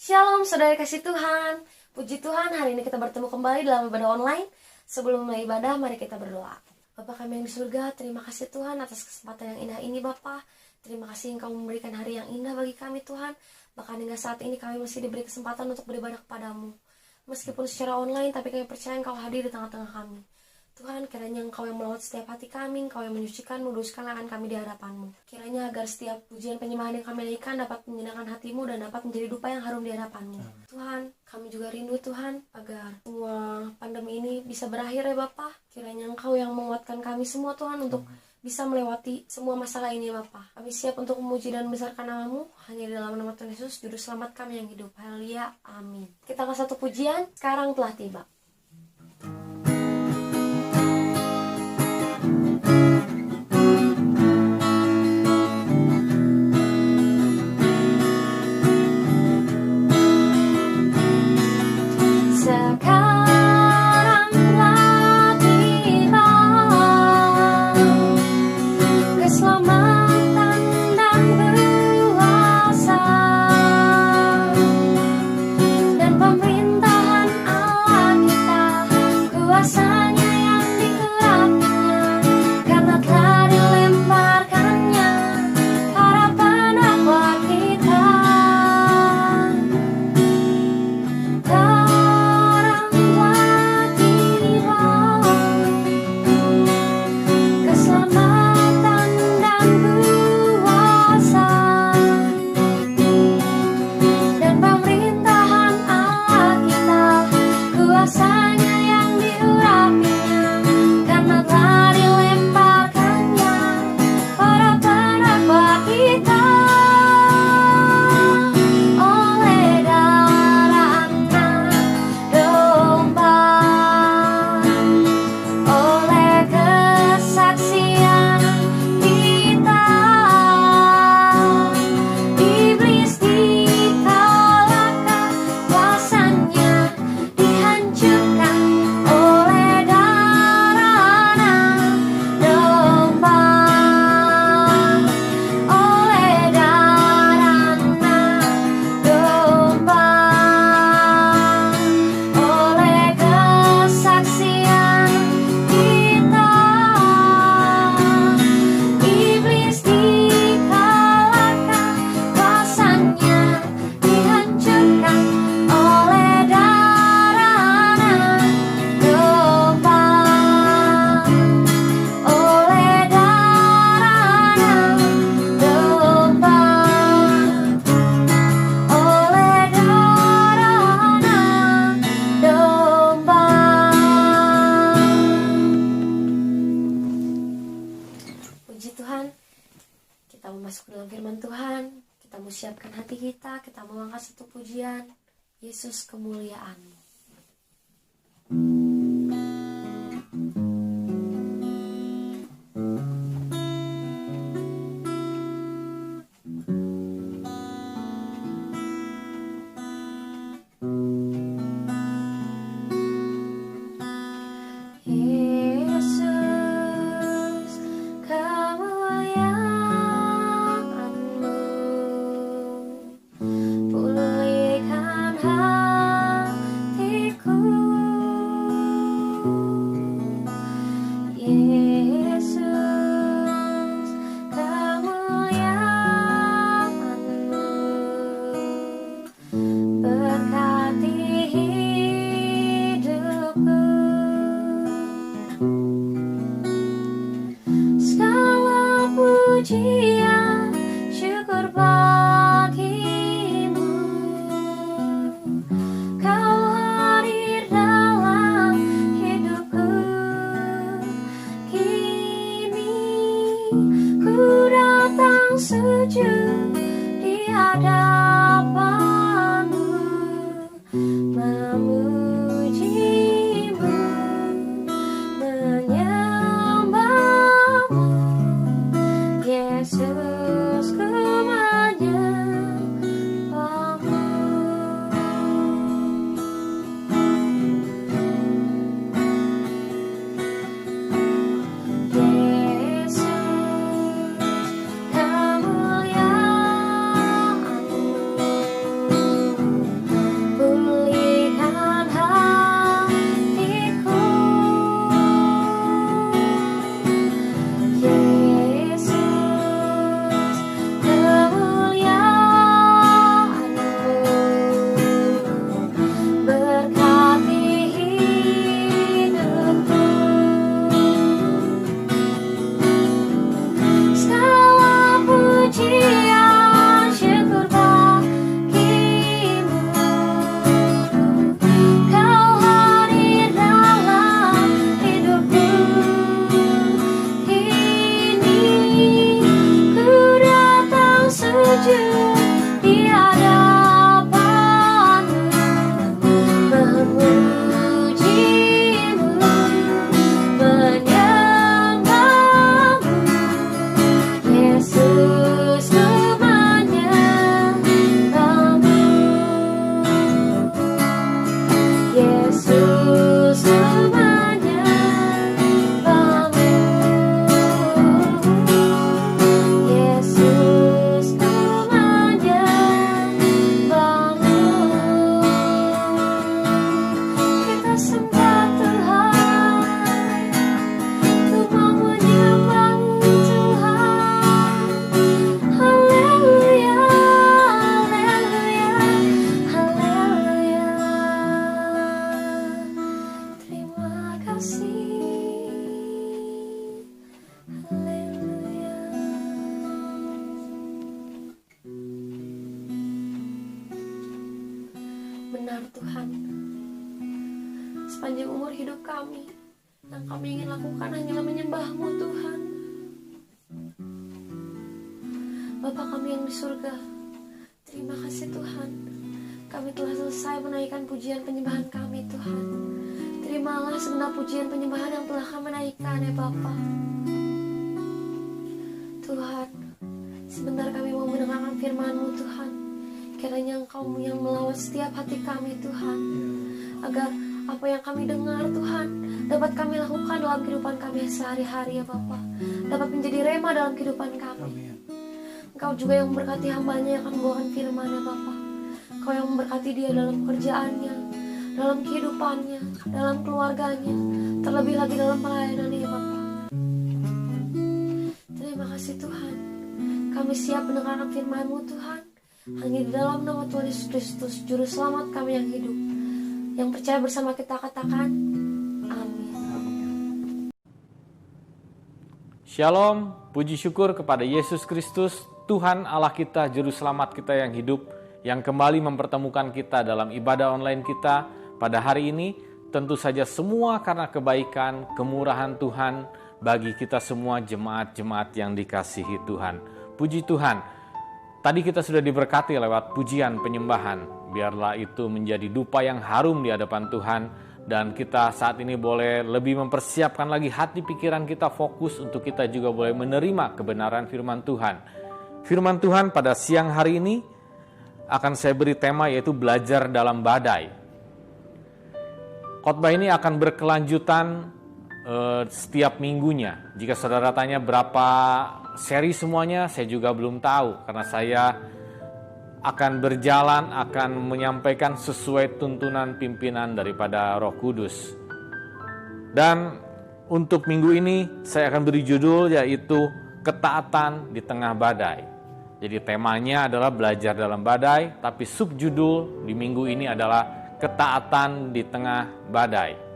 Shalom saudara kasih Tuhan. Puji Tuhan, hari ini kita bertemu kembali dalam ibadah online. Sebelum mulai ibadah, mari kita berdoa. Bapa kami yang di surga, terima kasih Tuhan atas kesempatan yang indah ini Bapa. Terima kasih Engkau memberikan hari yang indah bagi kami Tuhan. Bahkan hingga saat ini kami masih diberi kesempatan untuk beribadah kepadamu. Meskipun secara online, tapi kami percaya Engkau hadir di tengah-tengah kami. Tuhan, kiranya Engkau yang melawat setiap hati kami, Engkau yang menyucikan, meluruskan akan kami di hadapan-Mu. Kiranya agar setiap pujian penyembahan yang kami naikkan dapat menyenangkan hati-Mu dan dapat menjadi dupa yang harum di hadapan-Mu. Tuhan, kami juga rindu Tuhan agar semua pandemi ini bisa berakhir ya Bapa. Kiranya Engkau yang menguatkan kami semua Tuhan untuk bisa melewati semua masalah ini Bapa. Kami siap untuk memuji dan membesarkan nama-Mu hanya di dalam nama Tuhan Yesus, Juru Selamat kami yang hidup. Haleluya, amin. Kita ke satu pujian, sekarang telah tiba. Siapkan hati kita mau angkat satu pujian, Yesus kemuliaan-Mu. Pulihkan hati benar Tuhan. Sepanjang umur hidup kami, yang kami ingin lakukan hanyalah menyembah-Mu Tuhan. Bapa kami yang di surga, terima kasih Tuhan. Kami telah selesai menaikkan pujian penyembahan kami Tuhan. Terimalah segenap pujian penyembahan yang telah kami naikkan ya Bapa. Tuhan, sebentar kami mau mendengarkan firman-Mu Tuhan. Kiranya Engkau yang melawat setiap hati kami Tuhan, agar apa yang kami dengar Tuhan dapat kami lakukan dalam kehidupan kami sehari-hari ya Bapa, dapat menjadi rema dalam kehidupan kami. Engkau juga yang memberkati hamba-Nya yang akan membawakan firman ya Bapa. Engkau yang memberkati dia dalam pekerjaannya, dalam kehidupannya, dalam keluarganya, terlebih lagi dalam pelayanannya ya Bapa. Terima kasih Tuhan, kami siap mendengarkan firman-Mu Tuhan. Hanya di dalam nama Tuhan Yesus Kristus, Juru Selamat kami yang hidup, yang percaya bersama kita katakan, amin. Shalom, puji syukur kepada Yesus Kristus, Tuhan Allah kita, Juru Selamat kita yang hidup, yang kembali mempertemukan kita dalam ibadah online kita pada hari ini. Tentu saja semua karena kebaikan, kemurahan Tuhan bagi kita semua jemaat-jemaat yang dikasihi Tuhan. Puji Tuhan. Tadi kita sudah diberkati lewat pujian penyembahan. Biarlah itu menjadi dupa yang harum di hadapan Tuhan. Dan kita saat ini boleh lebih mempersiapkan lagi hati pikiran kita fokus untuk kita juga boleh menerima kebenaran firman Tuhan. Firman Tuhan pada siang hari ini akan saya beri tema yaitu belajar dalam badai. Khotbah ini akan berkelanjutan setiap minggunya. Jika saudara tanya berapa seri semuanya, saya juga belum tahu karena saya akan berjalan, akan menyampaikan sesuai tuntunan pimpinan daripada Roh Kudus. Dan untuk minggu ini saya akan beri judul yaitu ketaatan di tengah badai. Jadi temanya adalah belajar dalam badai, tapi subjudul di minggu ini adalah ketaatan di tengah badai.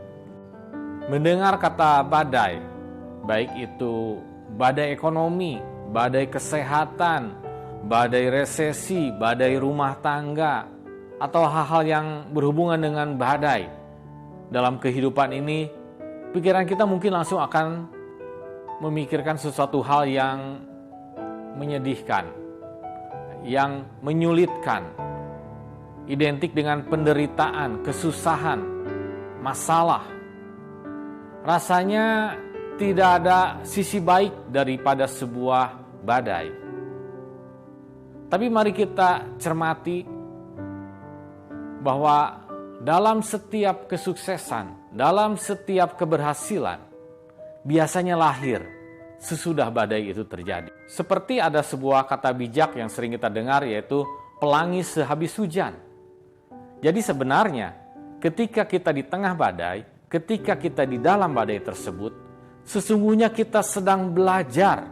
Mendengar kata badai, baik itu badai ekonomi, badai kesehatan, badai resesi, badai rumah tangga, atau hal-hal yang berhubungan dengan badai dalam kehidupan ini, pikiran kita mungkin langsung akan memikirkan sesuatu hal yang menyedihkan, yang menyulitkan, identik dengan penderitaan, kesusahan, masalah. Rasanya tidak ada sisi baik daripada sebuah badai. Tapi mari kita cermati bahwa dalam setiap kesuksesan, dalam setiap keberhasilan, biasanya lahir sesudah badai itu terjadi. Seperti ada sebuah kata bijak yang sering kita dengar yaitu pelangi sehabis hujan. Jadi sebenarnya ketika kita di tengah badai, ketika kita di dalam badai tersebut, sesungguhnya kita sedang belajar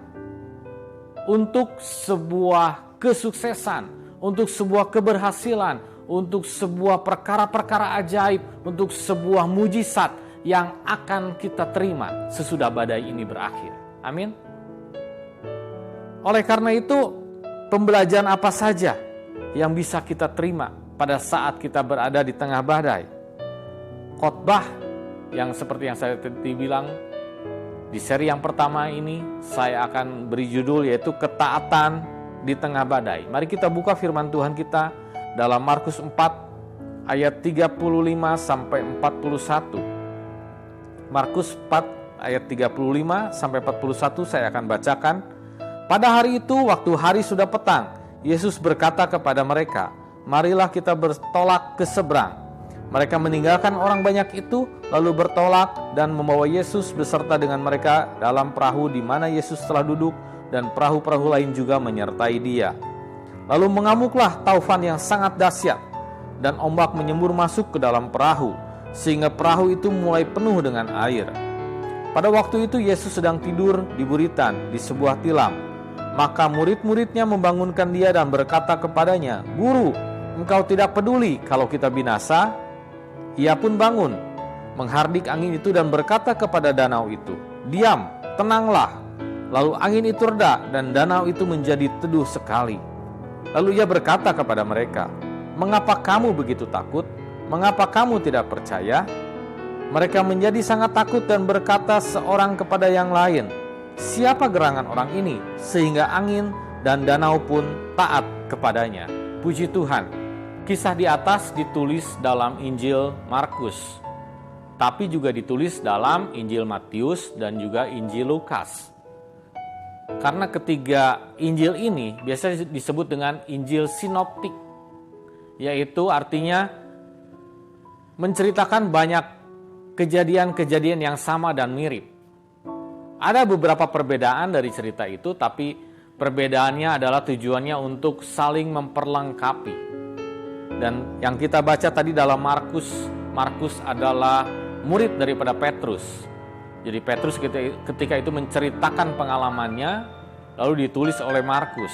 untuk sebuah kesuksesan, untuk sebuah keberhasilan, untuk sebuah perkara-perkara ajaib, untuk sebuah mujizat yang akan kita terima sesudah badai ini berakhir. Amin. Oleh karena itu, pembelajaran apa saja yang bisa kita terima pada saat kita berada di tengah badai? Khotbah yang seperti yang saya tadi bilang, di seri yang pertama ini saya akan beri judul yaitu ketaatan di tengah badai. Mari kita buka firman Tuhan kita dalam Markus 4 ayat 35 sampai 41. Markus 4 ayat 35 sampai 41 saya akan bacakan. Pada hari itu waktu hari sudah petang, Yesus berkata kepada mereka, "Marilah kita bertolak ke seberang." Mereka meninggalkan orang banyak itu, lalu bertolak dan membawa Yesus beserta dengan mereka dalam perahu di mana Yesus telah duduk, dan perahu-perahu lain juga menyertai dia. Lalu mengamuklah taufan yang sangat dahsyat, dan ombak menyembur masuk ke dalam perahu, sehingga perahu itu mulai penuh dengan air. Pada waktu itu Yesus sedang tidur di buritan di sebuah tilam. Maka murid-muridnya membangunkan dia dan berkata kepadanya, "Guru, engkau tidak peduli kalau kita binasa?" Ia pun bangun, menghardik angin itu dan berkata kepada danau itu, "Diam, tenanglah." Lalu angin itu reda dan danau itu menjadi teduh sekali. Lalu ia berkata kepada mereka, "Mengapa kamu begitu takut? mengapa kamu tidak percaya?" Mereka menjadi sangat takut dan berkata seorang kepada yang lain, "Siapa gerangan orang ini sehingga angin dan danau pun taat kepadanya?" Puji Tuhan, kisah di atas ditulis dalam Injil Markus, tapi juga ditulis dalam Injil Matius dan juga Injil Lukas. Karena ketiga Injil ini biasanya disebut dengan Injil sinoptik, yaitu artinya menceritakan banyak kejadian-kejadian yang sama dan mirip. Ada beberapa perbedaan dari cerita itu, tapi perbedaannya adalah tujuannya untuk saling memperlengkapi. Dan yang kita baca tadi dalam Markus adalah murid daripada Petrus. Jadi Petrus ketika itu menceritakan pengalamannya, lalu ditulis oleh Markus.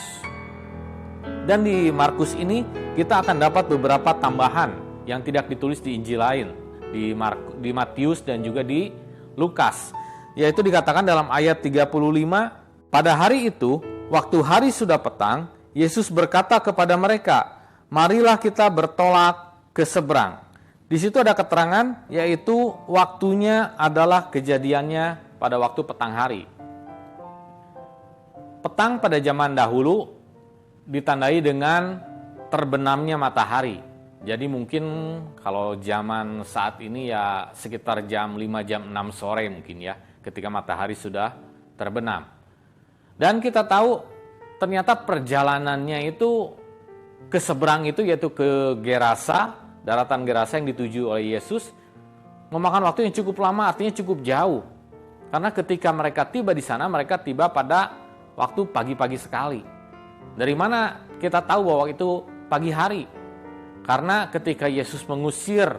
Dan di Markus ini kita akan dapat beberapa tambahan yang tidak ditulis di Injil lain, di Matius dan juga di Lukas. Yaitu dikatakan dalam ayat 35, "Pada hari itu, waktu hari sudah petang, Yesus berkata kepada mereka, 'Marilah kita bertolak ke seberang.'" Di situ ada keterangan, yaitu waktunya adalah kejadiannya pada waktu petang hari. Petang pada zaman dahulu ditandai dengan terbenamnya matahari. Jadi mungkin kalau zaman saat ini ya sekitar jam 5, jam 6 sore mungkin ya, ketika matahari sudah terbenam. Dan kita tahu ternyata perjalanannya itu ke seberang itu, yaitu ke Gerasa, daratan Gerasa yang dituju oleh Yesus, memakan waktu yang cukup lama, artinya cukup jauh. Karena ketika mereka tiba di sana, mereka tiba pada waktu pagi-pagi sekali. Dari mana kita tahu bahwa itu pagi hari? Karena ketika Yesus mengusir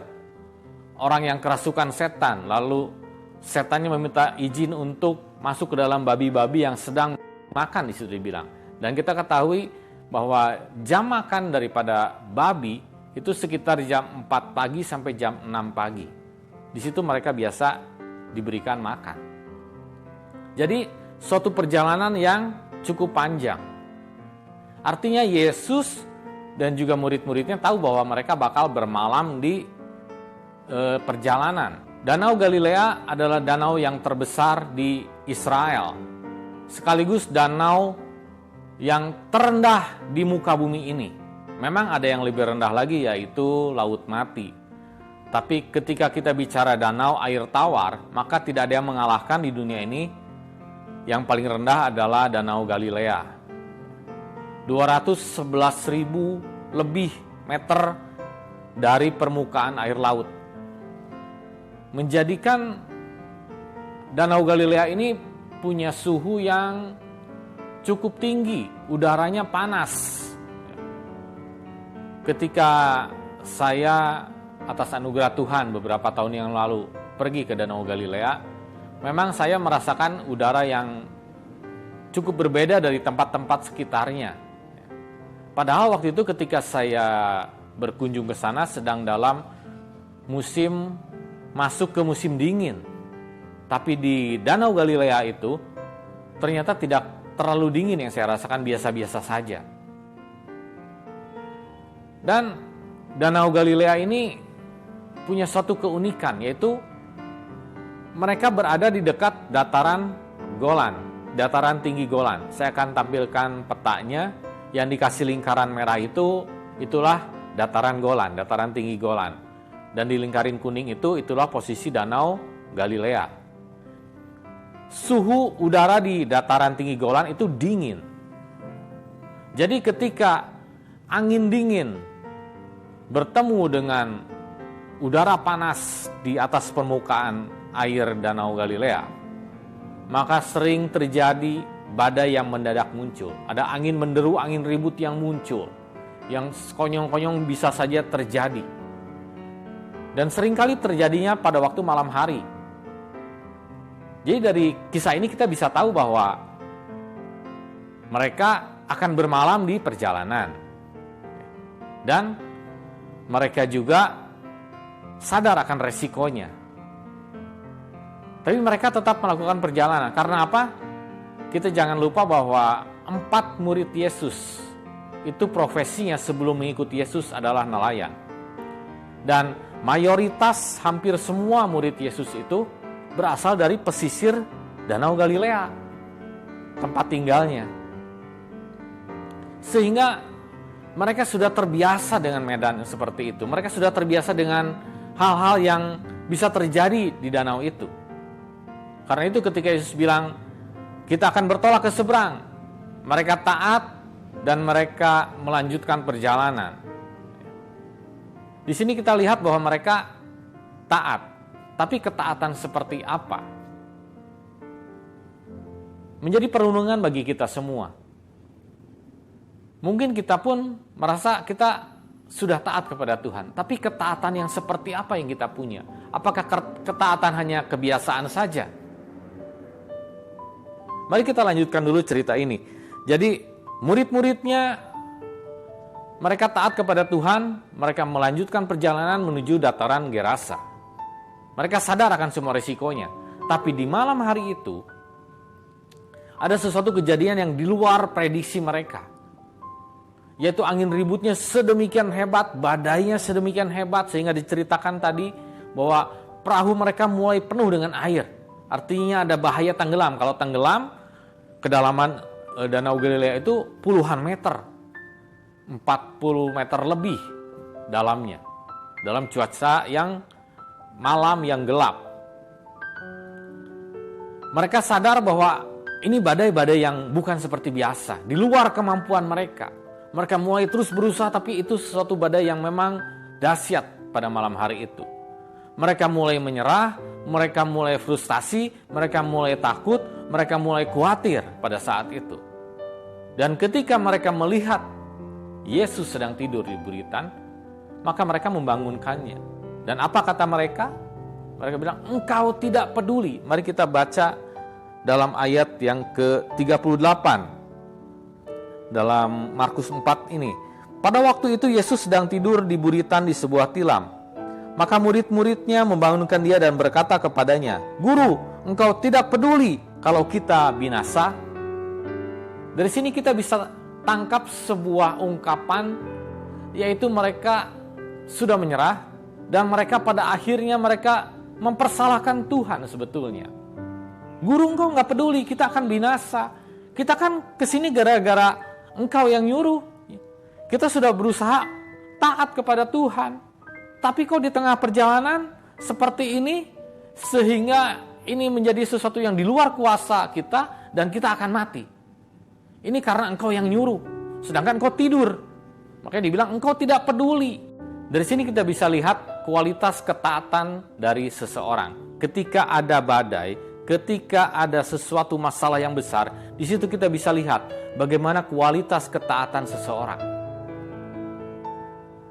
orang yang kerasukan setan, lalu setannya meminta izin untuk masuk ke dalam babi-babi yang sedang makan, di situ dibilang. Dan kita ketahui bahwa jam makan daripada babi itu sekitar jam 4 pagi sampai jam 6 pagi. Di situ mereka biasa diberikan makan. Jadi suatu perjalanan yang cukup panjang. Artinya Yesus dan juga murid-muridnya tahu bahwa mereka bakal bermalam di perjalanan. Danau Galilea adalah danau yang terbesar di Israel, sekaligus danau yang terendah di muka bumi ini. Memang ada yang lebih rendah lagi, yaitu Laut Mati. Tapi ketika kita bicara danau air tawar, maka tidak ada yang mengalahkan di dunia ini. Yang paling rendah adalah Danau Galilea. 211.000 lebih meter dari permukaan air laut. Menjadikan Danau Galilea ini punya suhu yang cukup tinggi, udaranya panas. Ketika saya atas anugerah Tuhan beberapa tahun yang lalu pergi ke Danau Galilea, memang saya merasakan udara yang cukup berbeda dari tempat-tempat sekitarnya. Padahal waktu itu ketika saya berkunjung ke sana sedang dalam masuk ke musim dingin. Tapi di Danau Galilea itu ternyata tidak terlalu dingin, yang saya rasakan biasa-biasa saja. Dan Danau Galilea ini punya suatu keunikan, yaitu mereka berada di dekat dataran Golan, dataran tinggi Golan. Saya akan tampilkan petanya. Yang dikasih lingkaran merah itulah dataran Golan, dataran tinggi Golan. Dan di lingkaran kuning itulah posisi Danau Galilea. Suhu udara di dataran tinggi Golan itu dingin. Jadi ketika angin dingin bertemu dengan udara panas di atas permukaan air Danau Galilea, maka sering terjadi badai yang mendadak muncul. Ada angin menderu, angin ribut yang muncul, yang konyong-konyong bisa saja terjadi. Dan seringkali terjadinya pada waktu malam hari. Jadi dari kisah ini kita bisa tahu bahwa mereka akan bermalam di perjalanan. Dan mereka juga sadar akan resikonya. Tapi mereka tetap melakukan perjalanan. Karena apa? Kita jangan lupa bahwa 4 murid Yesus itu profesinya sebelum mengikuti Yesus adalah nelayan. Dan mayoritas hampir semua murid Yesus itu berasal dari pesisir Danau Galilea, tempat tinggalnya. Sehingga mereka sudah terbiasa dengan medan seperti itu. Mereka sudah terbiasa dengan hal-hal yang bisa terjadi di danau itu. Karena itu ketika Yesus bilang, kita akan bertolak ke seberang, mereka taat dan mereka melanjutkan perjalanan. Di sini kita lihat bahwa mereka taat, tapi ketaatan seperti apa? Menjadi perenungan bagi kita semua. Mungkin kita pun merasa kita sudah taat kepada Tuhan, tapi ketaatan yang seperti apa yang kita punya? Apakah ketaatan hanya kebiasaan saja? Mari kita lanjutkan dulu cerita ini. Jadi murid-muridnya mereka taat kepada Tuhan, mereka melanjutkan perjalanan menuju dataran Gerasa. Mereka sadar akan semua risikonya. Tapi di malam hari itu ada sesuatu kejadian yang di luar prediksi mereka. Yaitu angin ributnya sedemikian hebat, badainya sedemikian hebat sehingga diceritakan tadi bahwa perahu mereka mulai penuh dengan air. Artinya ada bahaya tenggelam. Kalau tenggelam, kedalaman Danau Galilea itu puluhan meter, 40 meter lebih dalamnya. Dalam cuaca yang malam yang gelap. Mereka sadar bahwa ini badai-badai yang bukan seperti biasa, di luar kemampuan mereka. Mereka mulai terus berusaha, tapi itu sesuatu badai yang memang dahsyat pada malam hari itu. Mereka mulai menyerah, mereka mulai frustasi, mereka mulai takut, mereka mulai khawatir pada saat itu. Dan ketika mereka melihat Yesus sedang tidur di buritan, maka mereka membangunkannya. Dan apa kata mereka? Mereka bilang, engkau tidak peduli. Mari kita baca dalam ayat yang ke-38. Dalam Markus 4 ini. Pada waktu itu Yesus sedang tidur di buritan di sebuah tilam. Maka murid-muridnya membangunkan dia dan berkata kepadanya, Guru, engkau tidak peduli kalau kita binasa? Dari sini kita bisa tangkap sebuah ungkapan, yaitu mereka sudah menyerah dan mereka pada akhirnya mereka mempersalahkan Tuhan sebetulnya. Guru, engkau nggak peduli, kita akan binasa. Kita kan kesini gara-gara engkau yang nyuruh. Kita sudah berusaha taat kepada Tuhan. Tapi kok di tengah perjalanan seperti ini, sehingga ini menjadi sesuatu yang di luar kuasa kita dan kita akan mati. Ini karena engkau yang nyuruh, sedangkan engkau tidur. Makanya dibilang engkau tidak peduli. Dari sini kita bisa lihat kualitas ketaatan dari seseorang. Ketika ada badai, ketika ada sesuatu masalah yang besar, di situ kita bisa lihat bagaimana kualitas ketaatan seseorang.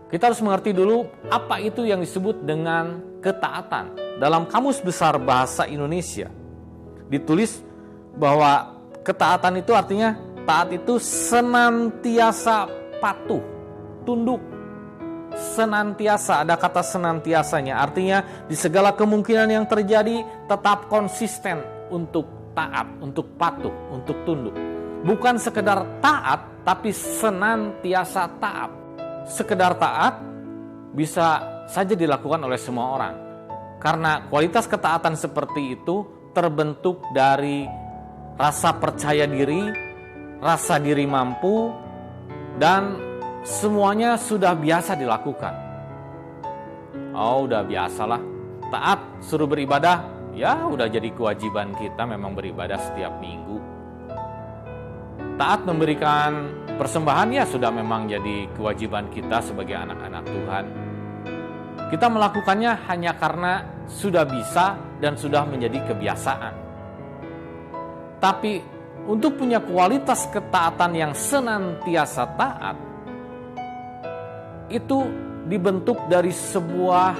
Kita harus mengerti dulu apa itu yang disebut dengan ketaatan. Dalam Kamus Besar Bahasa Indonesia ditulis bahwa ketaatan itu artinya taat itu senantiasa patuh, tunduk. Senantiasa, ada kata senantiasanya. Artinya di segala kemungkinan yang terjadi tetap konsisten untuk taat, untuk patuh, untuk tunduk. Bukan sekedar taat, tapi senantiasa taat. Sekedar taat bisa saja dilakukan oleh semua orang. Karena kualitas ketaatan seperti itu terbentuk dari rasa percaya diri, rasa diri mampu, dan semuanya sudah biasa dilakukan. Oh, udah biasalah. Taat, suruh beribadah, ya udah jadi kewajiban kita memang beribadah setiap minggu. Taat memberikan persembahan, ya sudah memang jadi kewajiban kita sebagai anak-anak Tuhan. Kita melakukannya hanya karena sudah bisa dan sudah menjadi kebiasaan. Tapi untuk punya kualitas ketaatan yang senantiasa taat, itu dibentuk dari sebuah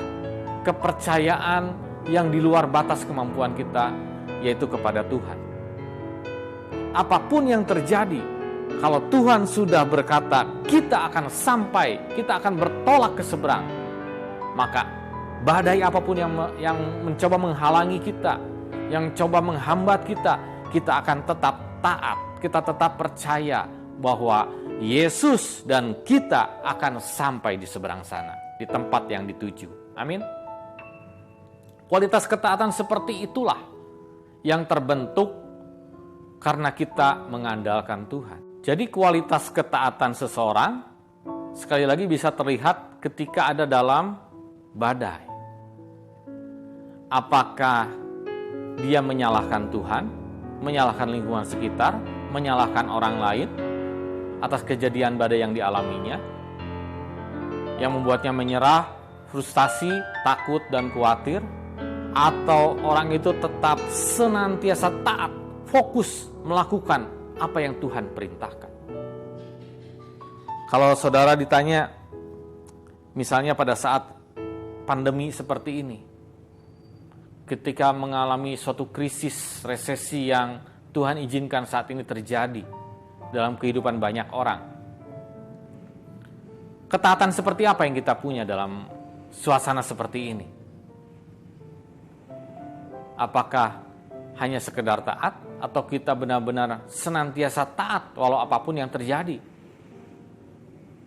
kepercayaan yang di luar batas kemampuan kita, yaitu kepada Tuhan. Apapun yang terjadi, kalau Tuhan sudah berkata kita akan sampai, kita akan bertolak ke seberang, maka badai apapun yang mencoba menghalangi kita, yang coba menghambat kita, kita akan tetap taat, kita tetap percaya bahwa Yesus dan kita akan sampai di seberang sana, di tempat yang dituju. Amin. Kualitas ketaatan seperti itulah yang terbentuk karena kita mengandalkan Tuhan. Jadi kualitas ketaatan seseorang sekali lagi bisa terlihat ketika ada dalam badai. Apakah dia menyalahkan Tuhan, menyalahkan lingkungan sekitar, menyalahkan orang lain atas kejadian badai yang dialaminya, yang membuatnya menyerah, frustasi, takut, dan khawatir, atau orang itu tetap senantiasa taat, fokus melakukan apa yang Tuhan perintahkan. Kalau saudara ditanya, misalnya pada saat pandemi seperti ini, ketika mengalami suatu krisis, resesi yang Tuhan izinkan saat ini terjadi dalam kehidupan banyak orang. Ketaatan seperti apa yang kita punya dalam suasana seperti ini? Apakah hanya sekedar taat atau kita benar-benar senantiasa taat walau apapun yang terjadi?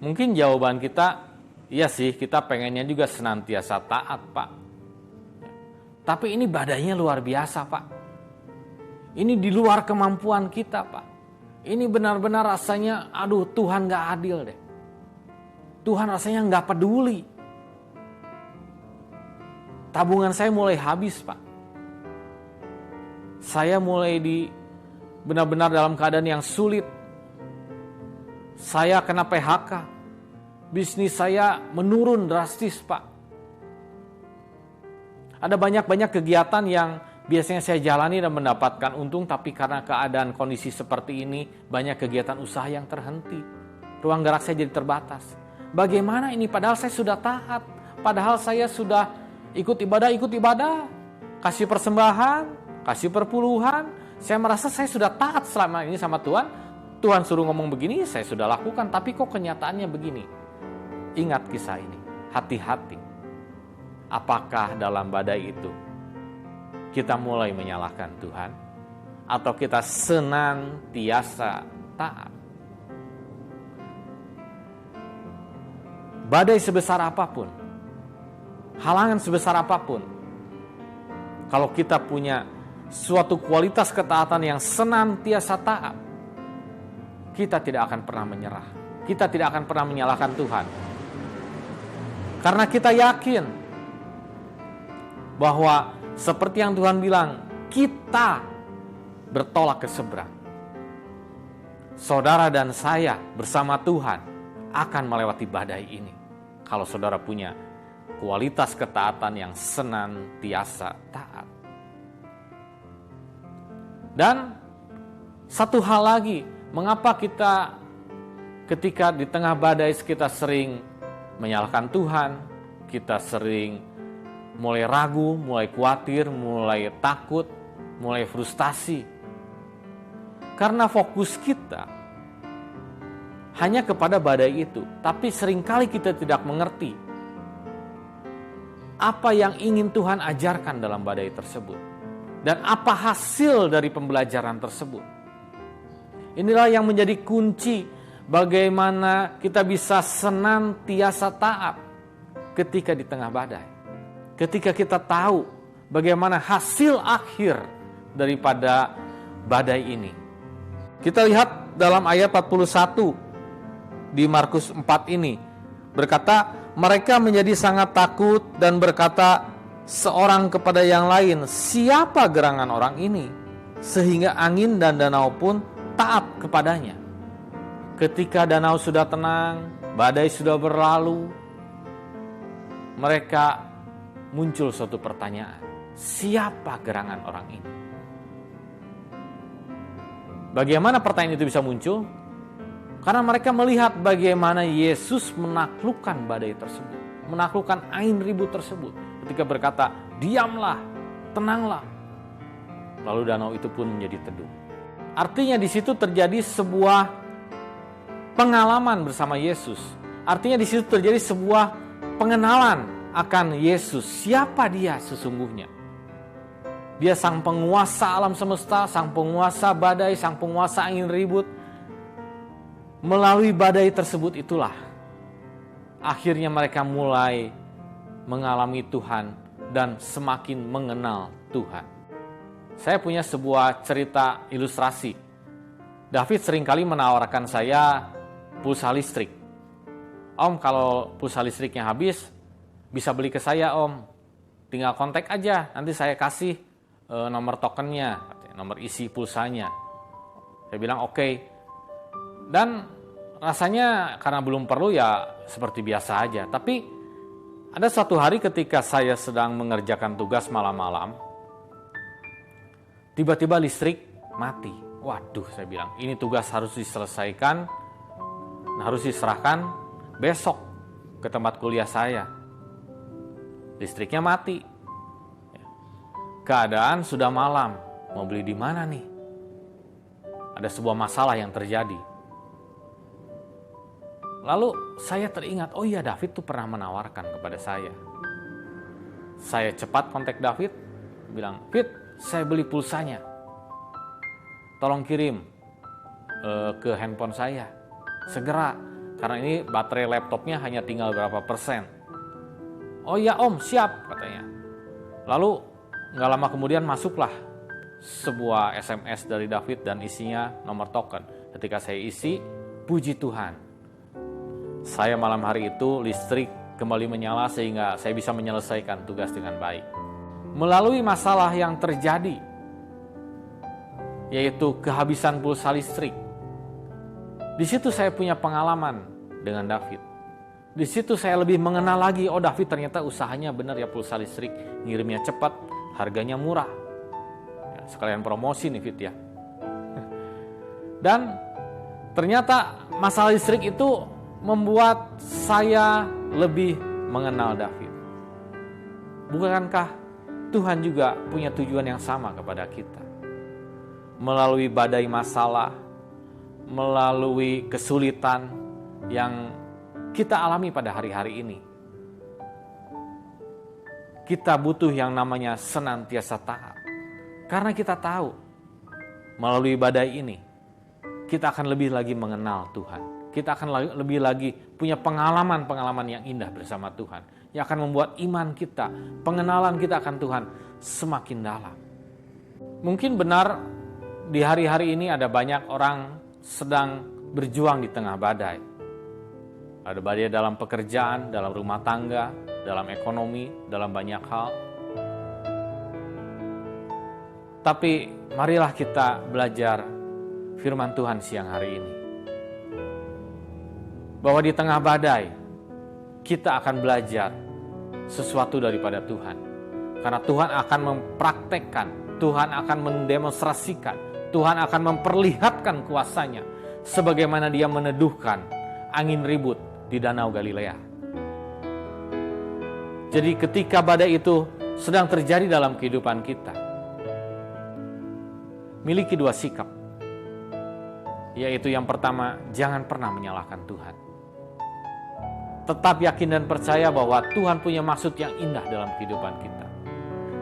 Mungkin jawaban kita, iya sih, kita pengennya juga senantiasa taat, Pak. Tapi ini badainya luar biasa, Pak. Ini di luar kemampuan kita, Pak. Ini benar-benar rasanya, aduh, Tuhan gak adil deh. Tuhan rasanya gak peduli. Tabungan saya mulai habis, Pak. Saya mulai benar-benar dalam keadaan yang sulit. Saya kena PHK. Bisnis saya menurun drastis, Pak. Ada banyak-banyak kegiatan yang biasanya saya jalani dan mendapatkan untung, tapi karena keadaan kondisi seperti ini, banyak kegiatan usaha yang terhenti. Ruang gerak saya jadi terbatas. Bagaimana ini? Padahal saya sudah taat. Padahal saya sudah ikut ibadah. Kasih persembahan, kasih perpuluhan. Saya merasa saya sudah taat selama ini sama Tuhan. Tuhan suruh ngomong begini, saya sudah lakukan. Tapi kok kenyataannya begini? Ingat kisah ini. Hati-hati. Apakah dalam badai itu kita mulai menyalahkan Tuhan, atau kita senantiasa taat? Badai sebesar apapun, halangan sebesar apapun, kalau kita punya suatu kualitas ketaatan yang senantiasa taat, kita tidak akan pernah menyerah. Kita tidak akan pernah menyalahkan Tuhan. Karena kita yakin bahwa seperti yang Tuhan bilang, kita bertolak ke seberang. Saudara dan saya bersama Tuhan akan melewati badai ini. Kalau saudara punya kualitas ketaatan yang senantiasa taat. Dan satu hal lagi, mengapa kita ketika di tengah badai kita sering menyalahkan Tuhan, kita sering mulai ragu, mulai khawatir, mulai takut, mulai frustasi. Karena fokus kita hanya kepada badai itu. Tapi seringkali kita tidak mengerti apa yang ingin Tuhan ajarkan dalam badai tersebut. Dan apa hasil dari pembelajaran tersebut. Inilah yang menjadi kunci bagaimana kita bisa senantiasa taat ketika di tengah badai. Ketika kita tahu bagaimana hasil akhir daripada badai ini. Kita lihat dalam ayat 41 di Markus 4 ini. Berkata, mereka menjadi sangat takut dan berkata seorang kepada yang lain, siapa gerangan orang ini? Sehingga angin dan danau pun taat kepadanya. Ketika danau sudah tenang, badai sudah berlalu, mereka muncul suatu pertanyaan, siapa gerangan orang ini? Bagaimana pertanyaan itu bisa muncul? Karena mereka melihat bagaimana Yesus menaklukkan badai tersebut, menaklukkan angin ribut tersebut. Ketika berkata, diamlah, tenanglah. Lalu danau itu pun menjadi teduh. Artinya di situ terjadi sebuah pengalaman bersama Yesus. Artinya di situ terjadi sebuah pengenalan akan Yesus, siapa dia sesungguhnya. Dia sang penguasa alam semesta, sang penguasa badai, sang penguasa angin ribut. Melalui badai tersebut itulah akhirnya mereka mulai mengalami Tuhan dan semakin mengenal Tuhan. Saya punya sebuah cerita ilustrasi. David seringkali menawarkan saya pulsa listrik. Om, kalau pulsa listriknya habis, bisa beli ke saya om. Tinggal kontak aja, nanti saya kasih nomor tokennya, nomor isi pulsanya. Saya bilang oke. Dan rasanya karena belum perlu ya seperti biasa aja. Tapi ada suatu hari ketika saya sedang mengerjakan tugas malam-malam, tiba-tiba listrik mati. Waduh, saya bilang, ini tugas harus diselesaikan, harus diserahkan besok ke tempat kuliah saya. Listriknya mati. Keadaan sudah malam, mau beli di mana nih? Ada sebuah masalah yang terjadi. Lalu saya teringat, oh iya David tuh pernah menawarkan kepada saya. Saya cepat kontak David, bilang, Fit, saya beli pulsanya. Tolong kirim ke handphone saya. Segera, karena ini baterai laptopnya hanya tinggal berapa persen. Oh iya om, siap katanya. Lalu gak lama kemudian masuklah sebuah SMS dari David dan isinya nomor token. Ketika saya isi, puji Tuhan, saya malam hari itu listrik kembali menyala sehingga saya bisa menyelesaikan tugas dengan baik. Melalui masalah yang terjadi, yaitu kehabisan pulsa listrik, di situ saya punya pengalaman dengan David. Di situ saya lebih mengenal lagi, oh David ternyata usahanya benar ya, pulsa listrik, ngirimnya cepat, harganya murah. Ya, sekalian promosi nih Fit ya. Dan ternyata masalah listrik itu membuat saya lebih mengenal David. Bukankah Tuhan juga punya tujuan yang sama kepada kita? Melalui badai masalah, melalui kesulitan yang kita alami pada hari-hari ini, kita butuh yang namanya senantiasa taat. Karena kita tahu melalui badai ini kita akan lebih lagi mengenal Tuhan. Kita akan lebih lagi punya pengalaman-pengalaman yang indah bersama Tuhan, yang akan membuat iman kita, pengenalan kita akan Tuhan semakin dalam. Mungkin benar di hari-hari ini ada banyak orang sedang berjuang di tengah badai. Ada badai dalam pekerjaan, dalam rumah tangga, dalam ekonomi, dalam banyak hal. Tapi marilah kita belajar firman Tuhan siang hari ini. Bahwa di tengah badai, kita akan belajar sesuatu daripada Tuhan. Karena Tuhan akan mempraktekkan, Tuhan akan mendemonstrasikan, Tuhan akan memperlihatkan kuasanya sebagaimana dia meneduhkan angin ribut di Danau Galilea. Jadi ketika badai itu sedang terjadi dalam kehidupan kita, miliki dua sikap. Yaitu yang pertama, jangan pernah menyalahkan Tuhan. Tetap yakin dan percaya bahwa Tuhan punya maksud yang indah dalam kehidupan kita.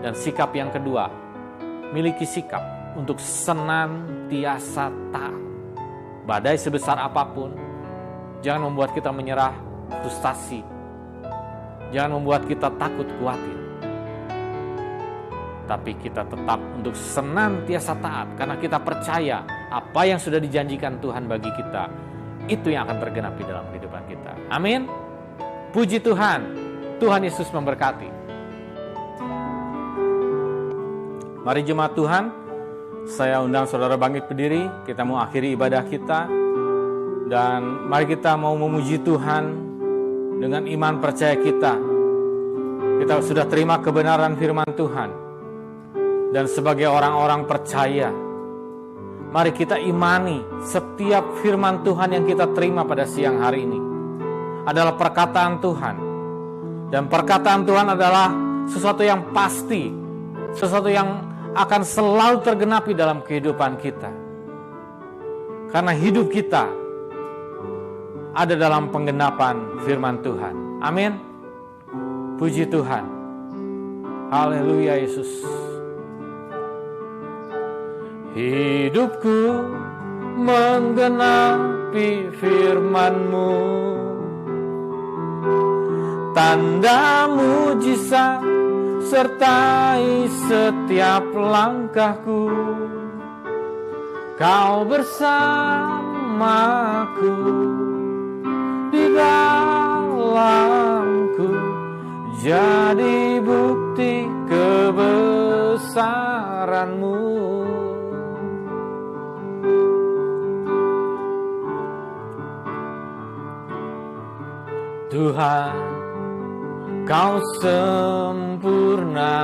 Dan sikap yang kedua, miliki sikap untuk senantiasa taat. Badai sebesar apapun, jangan membuat kita menyerah, frustasi. Jangan membuat kita takut, khawatir. Tapi kita tetap untuk senantiasa taat, karena kita percaya apa yang sudah dijanjikan Tuhan bagi kita, itu yang akan tergenapi dalam kehidupan kita. Amin. Puji Tuhan. Tuhan Yesus memberkati. Mari jemaat Tuhan, saya undang saudara bangkit berdiri, kita mau akhiri ibadah kita. Dan mari kita mau memuji Tuhan dengan iman percaya kita. Kita sudah terima kebenaran firman Tuhan. Dan sebagai orang-orang percaya, mari kita imani setiap firman Tuhan yang kita terima pada siang hari ini adalah perkataan Tuhan. Dan perkataan Tuhan adalah sesuatu yang pasti, sesuatu yang akan selalu tergenapi dalam kehidupan kita. Karena hidup kita ada dalam penggenapan firman Tuhan. Amin. Puji Tuhan. Haleluya Yesus. Hidupku menggenapi menggenapi firman-Mu. Tanda mujizat sertai setiap langkahku. Kau bersamaku di dalamku, jadi bukti kebesaran-Mu. Tuhan, Kau sempurna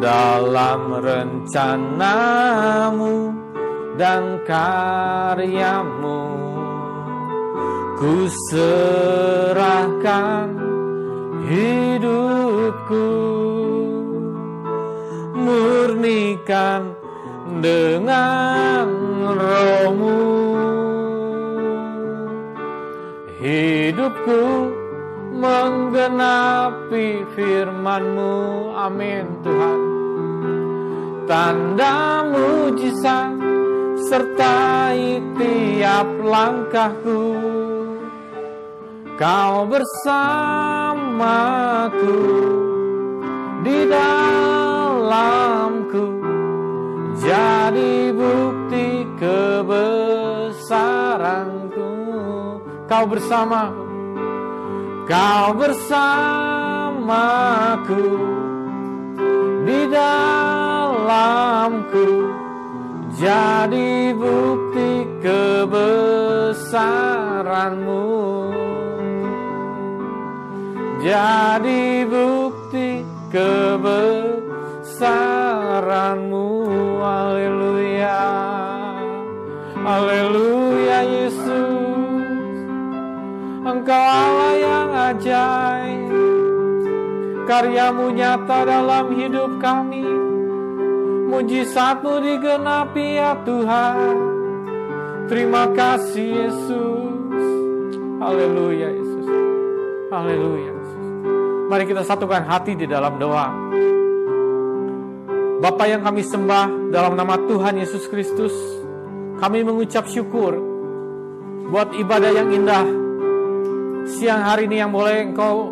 dalam rencana-Mu dan karya-Mu. Ku serahkan hidupku, murnikan dengan Roh-Mu. Hidupku menggenapi firman-Mu. Amin Tuhan. Tanda mujizat sertai tiap langkahku. Kau bersamaku di dalamku, jadi bukti kebesaranku. Kau bersamaku, Kau bersamaku di dalamku, jadi bukti kebesaran-Mu. Jadi bukti kebesaran-Mu. Haleluya, haleluya Yesus. Engkau Allah yang ajaib, karya-Mu nyata dalam hidup kami. Mujizat-Mu digenapi ya Tuhan. Terima kasih Yesus. Haleluya Yesus. Haleluya Yesus. Mari kita satukan hati di dalam doa. Bapa yang kami sembah, dalam nama Tuhan Yesus Kristus, kami mengucap syukur buat ibadah yang indah siang hari ini yang boleh Engkau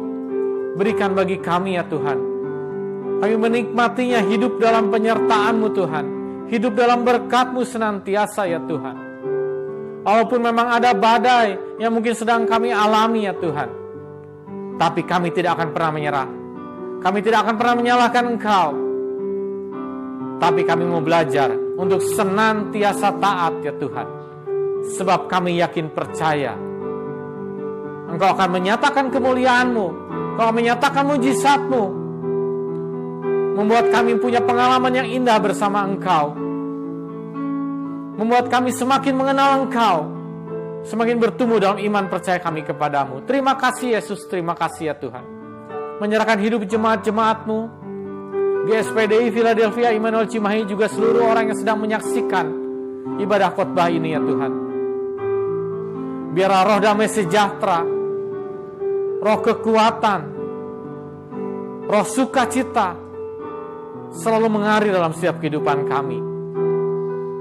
berikan bagi kami ya Tuhan. Kami menikmatinya, hidup dalam penyertaan-Mu Tuhan, hidup dalam berkat-Mu senantiasa ya Tuhan. Walaupun memang ada badai yang mungkin sedang kami alami ya Tuhan, tapi kami tidak akan pernah menyerah. Kami tidak akan pernah menyalahkan Engkau, tapi kami mau belajar untuk senantiasa taat ya Tuhan. Sebab kami yakin percaya Engkau akan menyatakan kemuliaan-Mu, Engkau akan menyatakan mujizat-Mu, membuat kami punya pengalaman yang indah bersama Engkau, membuat kami semakin mengenal Engkau, semakin bertumbuh dalam iman percaya kami kepadamu. Terima kasih Yesus, terima kasih ya Tuhan. Menyerahkan hidup jemaat-jemaat-Mu, GSPDI Philadelphia Immanuel Cimahi, juga seluruh orang yang sedang menyaksikan ibadah khotbah ini ya Tuhan. Biarlah roh damai sejahtera, roh kekuatan, roh sukacita selalu mengalir dalam setiap kehidupan kami.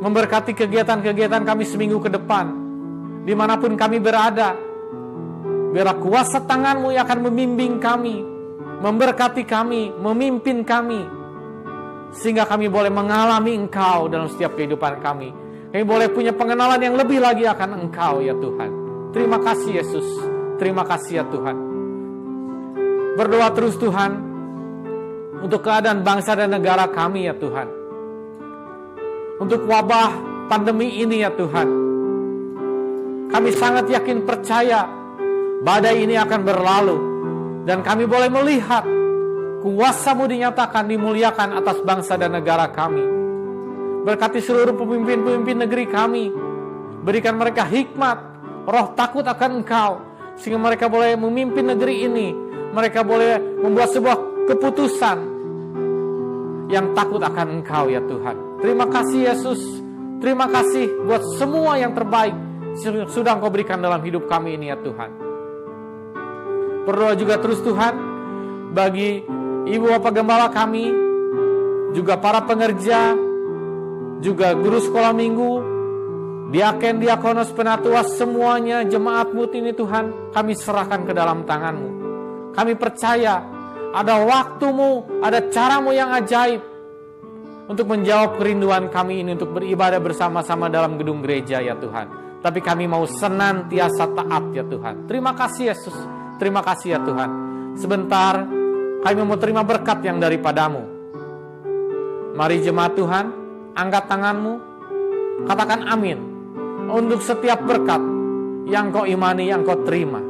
Memberkati kegiatan-kegiatan kami seminggu ke depan, dimanapun kami berada. Biarlah kuasa tangan-Mu yang akan membimbing kami, memberkati kami, memimpin kami, sehingga kami boleh mengalami Engkau dalam setiap kehidupan kami. Kami boleh punya pengenalan yang lebih lagi akan Engkau ya Tuhan. Terima kasih Yesus, terima kasih ya Tuhan. Berdoa terus Tuhan untuk keadaan bangsa dan negara kami ya Tuhan. Untuk wabah pandemi ini ya Tuhan. Kami sangat yakin percaya badai ini akan berlalu, dan kami boleh melihat kuasa-Mu dinyatakan, dimuliakan atas bangsa dan negara kami. Berkati seluruh pemimpin-pemimpin negeri kami, berikan mereka hikmat, roh takut akan Engkau, sehingga mereka boleh memimpin negeri ini. Mereka boleh membuat sebuah keputusan yang takut akan Engkau ya Tuhan. Terima kasih Yesus, terima kasih buat semua yang terbaik sudah Engkau berikan dalam hidup kami ini ya Tuhan. Berdoa juga terus Tuhan bagi Ibu Bapak Gembala kami, juga para pengerja, juga guru sekolah minggu, Diaken, diakonos, penatua, semuanya jemaat-Mu ini Tuhan, kami serahkan ke dalam tangan-Mu. Kami percaya ada waktu-Mu, ada cara-Mu yang ajaib untuk menjawab kerinduan kami ini untuk beribadah bersama-sama dalam gedung gereja ya Tuhan. Tapi kami mau senantiasa taat ya Tuhan. Terima kasih Yesus, terima kasih ya Tuhan. Sebentar kami mau terima berkat yang daripada-Mu. Mari jemaat Tuhan, angkat tangan-Mu, katakan amin untuk setiap berkat yang kau imani, yang kau terima.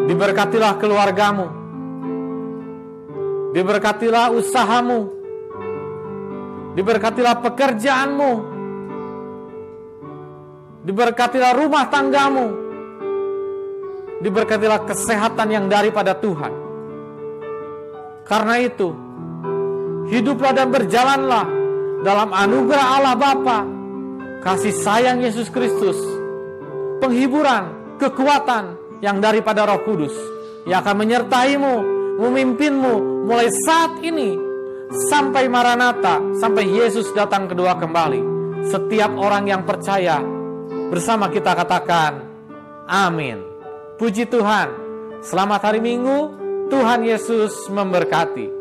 Diberkatilah keluargamu, diberkatilah usahamu, diberkatilah pekerjaanmu, diberkatilah rumah tanggamu, diberkatilah kesehatan yang daripada Tuhan. Karena itu, hiduplah dan berjalanlah dalam anugerah Allah Bapa, kasih sayang Yesus Kristus, penghiburan, kekuatan yang daripada Roh Kudus yang akan menyertai-Mu, memimpin-Mu mulai saat ini sampai Maranatha, sampai Yesus datang kedua kembali. Setiap orang yang percaya bersama kita katakan amin. Puji Tuhan. Selamat hari Minggu. Tuhan Yesus memberkati.